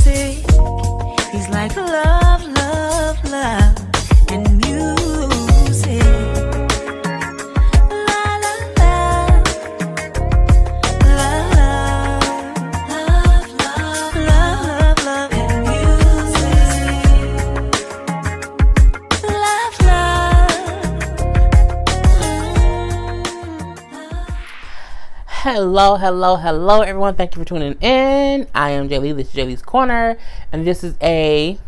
music. He's like love, love, love, and music. La la la, love, love, love, love, love, and music. Love, love. Hello, everyone. Thank you for tuning in. I am Jaylee. This is Jaylee's Corner, and this is a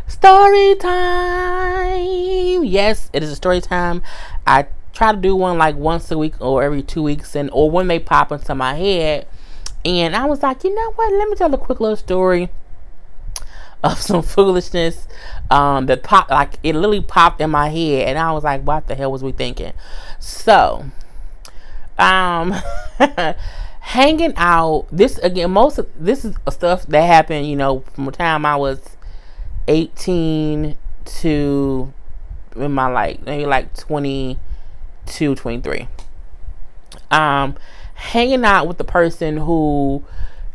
story time. Yes, it is a story time. I try to do one like once a week or every 2 weeks, or when they pop into my head. And I was like, you know what? Let me tell a quick little story of some foolishness that popped. Like, it literally popped in my head, and I was like, what the hell was we thinking? So, hanging out. This again, this is stuff that happened, from the time I was 18 to in my maybe 22, 23. Hanging out with the person who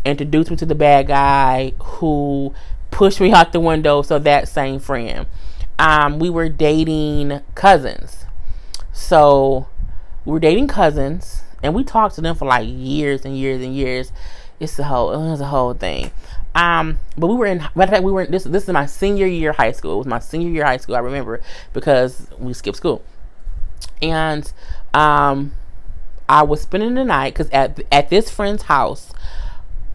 introduced me to the bad guy, who pushed me out the window. So that same friend, we were dating cousins. So we were dating cousins, and we talked to them for like years and years and years. It was a whole thing. But we were in, matter of fact, this is my senior year of high school. It was my senior year of high school. I remember, because we skipped school. And, I was spending the night, cause at this friend's house,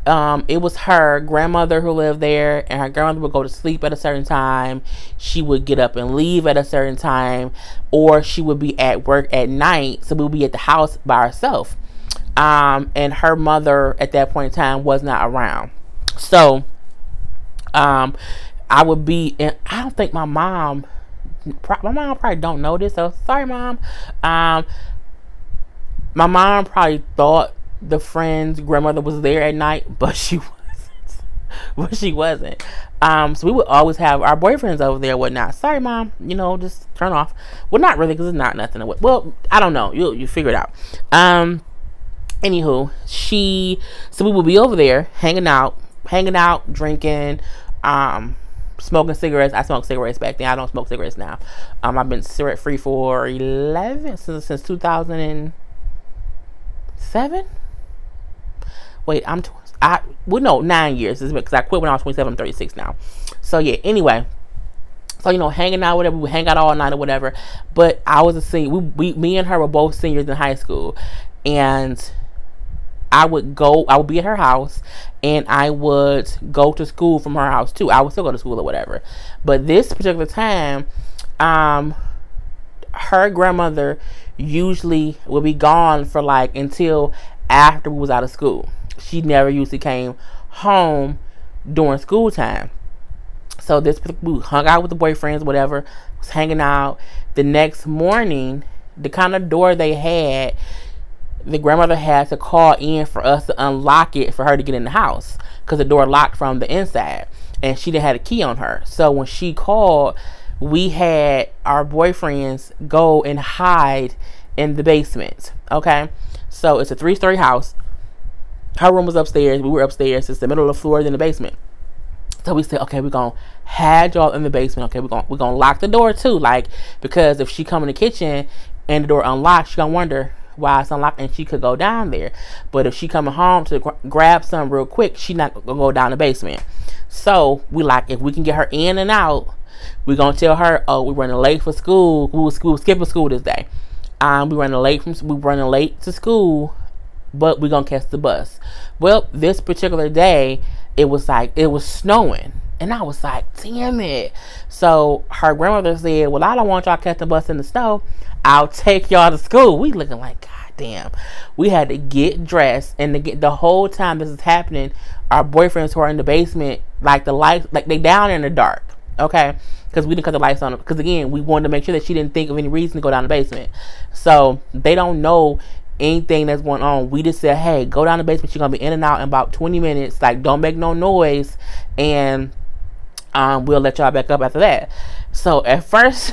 it was her grandmother who lived there, and her grandmother would go to sleep at a certain time. She would get up and leave at a certain time, or she would be at work at night, so we would be at the house by ourselves. And her mother at that point in time was not around. So, I would be, and I don't think my mom probably don't know this, so sorry, Mom. My mom probably thought the friend's grandmother was there at night, but she wasn't. So we would always have our boyfriends over there, whatnot. Sorry, Mom. Just turn off. Well, not really, because it's not nothing. Well, I don't know. You figure it out. Anywho, so we would be over there hanging out, drinking, smoking cigarettes. I smoked cigarettes back then. I don't smoke cigarettes now. I've been cigarette free for since 2007. Wait, 9 years, because I quit when I was 27. I'm 36 now. So yeah, anyway, so hanging out, whatever, we would hang out all night or whatever. But I was a senior. Me and her were both seniors in high school, and I would be at her house, and I would go to school from her house too. I would still go to school or whatever. But this particular time, her grandmother usually would be gone for until after we was out of school. She never usually came home during school time. So we hung out with the boyfriends, whatever, was hanging out. The next morning, the kind of door they had, the grandmother had to call in for us to unlock it for her to get in the house, because the door locked from the inside, and she didn't have a key on her. So when she called, we had our boyfriends go and hide in the basement. Okay, so it's a 3-story house. Her room was upstairs. We were upstairs. It's the middle of the floor in the basement. So we said, okay, we're gonna hide y'all in the basement. Okay, we're gonna lock the door too, because if she come in the kitchen and the door unlocked, she gonna wonder why it's unlocked, and she could go down there. But if she coming home to grab something real quick, she not gonna go down the basement. So we if we can get her in and out, we're gonna tell her, oh, we're running late for school. We were skipping school this day. We running late to school, but we're gonna catch the bus. Well, this particular day, it was snowing, and I was like, damn it. So her grandmother said, well, I don't want y'all to catch the bus in the snow. I'll take y'all to school. We looking like, God damn. We had to get dressed, and the whole time this is happening, our boyfriends who are in the basement, the lights, they down in the dark. Okay, because we didn't cut the lights on, because again, we wanted to make sure that she didn't think of any reason to go down the basement. So they don't know anything that's going on. We just said, hey, go down the basement. She's gonna be in and out in about 20 minutes. Don't make no noise, and we'll let y'all back up after that. So at first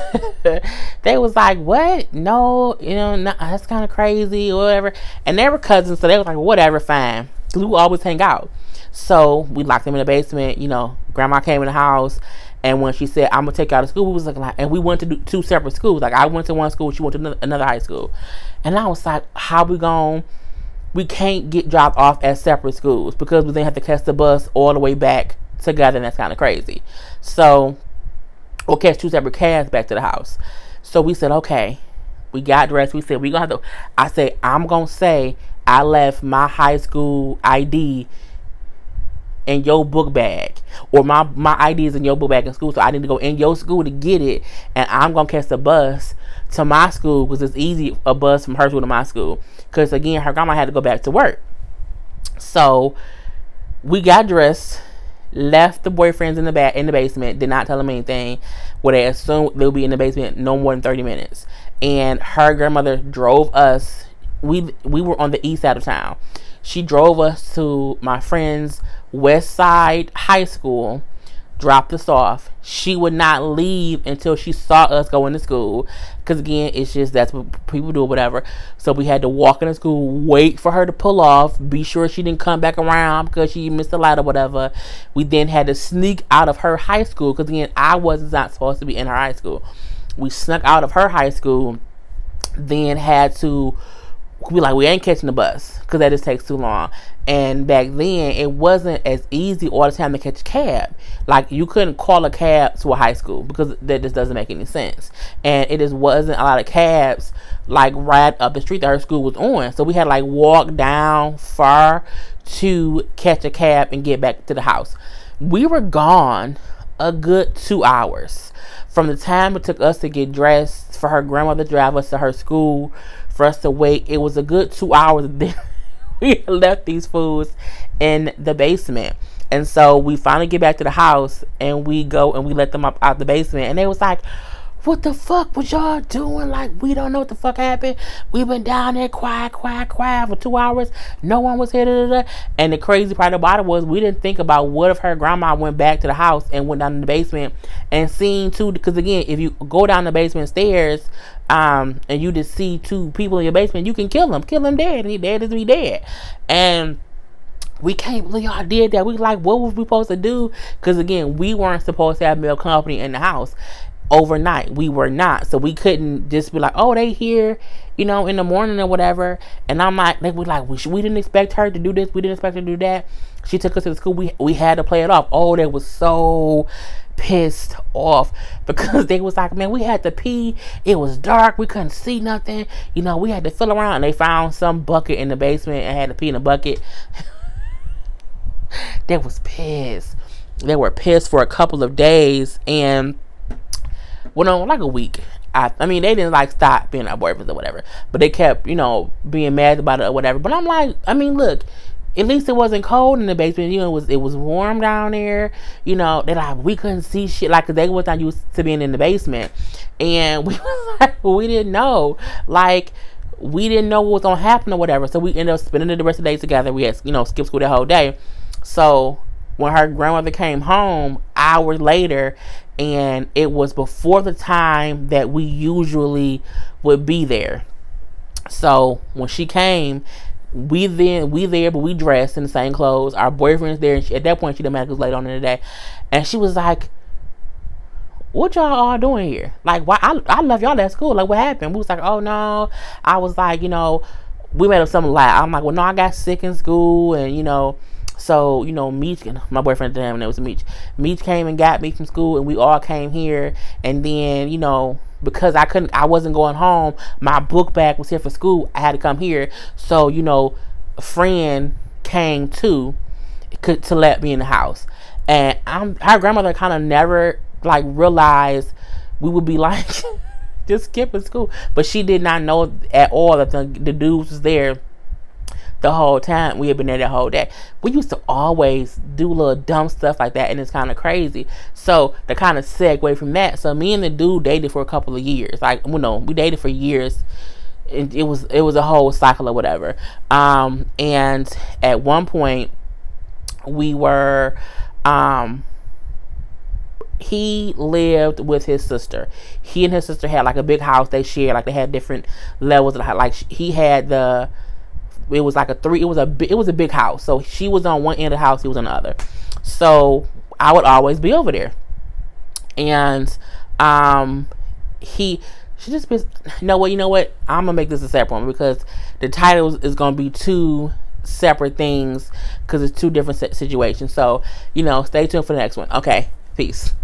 they was like, what? No, that's kind of crazy or whatever. And they were cousins, so they was like, whatever, fine, because we would always hang out. So we locked them in the basement. Grandma came in the house, and when she said, "I'm gonna take you out of school," we was like, and we went to do 2 separate schools. Like, I went to one school, she went to another high school, and I was like, "How we can't get dropped off at separate schools because we then have to catch the bus all the way back together, and that's kind of crazy." So, or catch 2 separate cabs back to the house. So we said, okay. We got dressed. We said, we gonna have to. I said, I'm gonna say I left my high school ID in your book bag, or my ID is in your book bag in school, so I need to go in your school to get it, and I'm gonna catch the bus to my school because it's easy, a bus from her school to my school, because again, her grandma had to go back to work. So we got dressed, left the boyfriends in the basement, did not tell them anything, where they assumed they'll be in the basement no more than 30 minutes. And her grandmother drove us. We were on the east side of town. She drove us to my friend's West Side High School, dropped us off. She would not leave until she saw us go into school, because again, it's just that's what people do or whatever. So we had to walk into school, wait for her to pull off, be sure she didn't come back around because she missed the light or whatever. We then had to sneak out of her high school, because again, I was not supposed to be in her high school. We snuck out of her high school, then had to be like, we ain't catching the bus because that just takes too long. And back then, it wasn't as easy all the time to catch a cab. Like, you couldn't call a cab to a high school because that just doesn't make any sense. And it just wasn't a lot of cabs like right up the street that her school was on. So we had to like walk down far to catch a cab and get back to the house. We were gone a good 2 hours. From the time it took us to get dressed, for her grandmother to drive us to her school, for us to wait, it was a good 2 hours. Then we left these fools in the basement. And so we finally get back to the house, and we go and we let them up out the basement. And they was like, what the fuck was y'all doing? Like, we don't know what the fuck happened. We've been down there quiet for 2 hours. No one was here. And the crazy part about it was, we didn't think about what if her grandma went back to the house and went down in the basement and seen 2, because again, if you go down the basement stairs, and you just see 2 people in your basement, you can kill them dead, and he dead as we dead. And we can't believe y'all did that. We like, what was we supposed to do? Because again, we weren't supposed to have male company in the house overnight. We were not, so we couldn't just be like, oh, they here, in the morning or whatever. And I'm like, we didn't expect her to do this, we didn't expect her to do that. She took us to the school. We had to play it off. Oh, they was so pissed off because they was like, man, we had to pee, it was dark, we couldn't see nothing, we had to fill around. And they found some bucket in the basement and had to pee in a bucket. They was pissed. They were pissed for a couple of days, and like a week. I mean, they didn't like stop being our boyfriends or whatever, but they kept, being mad about it or whatever. But I'm like, I mean, look, at least it wasn't cold in the basement. It was warm down there. They like, we couldn't see shit, like, 'cause they was not used to being in the basement, and we was like, we didn't know, like, we didn't know what was gonna happen or whatever. So we ended up spending the rest of the day together. We had, skipped school the whole day. So when her grandmother came home hours later, and it was before the time that we usually would be there. So when she came, we there, but we dressed in the same clothes. Our boyfriend's there, and at that point, she didn't matter, 'cause it was late on in the day. And she was like, what y'all all doing here? Like, why? I left y'all at school. Like, what happened? We was like, oh no. I was like, we made up something loud. I'm like, well, no, I got sick in school, and so, Meech, my boyfriend at the time, and it was Meech. Meech came and got me from school, and we all came here. And then, because I wasn't going home, my book bag was here for school, I had to come here. So, a friend came to let me in the house. And her grandmother kind of never, like, realized we would be, like, just skipping school. But she did not know at all that the dudes was there the whole time. We had been there the whole day. We used to always do little dumb stuff like that, and it's kind of crazy. So to kind of segue from that, so me and the dude dated for a couple of years. Like, we dated for years. It was a whole cycle or whatever. And at one point, we were, he lived with his sister. He and his sister had like a big house they shared. Like, they had different levels of, like, he had the it was like it was a big house. So she was on one end of the house, he was on the other. So I would always be over there. And she just been, you know what, I'm gonna make this a separate one, because the title is gonna be two separate things, because it's two different situations. So, stay tuned for the next one. Okay, peace.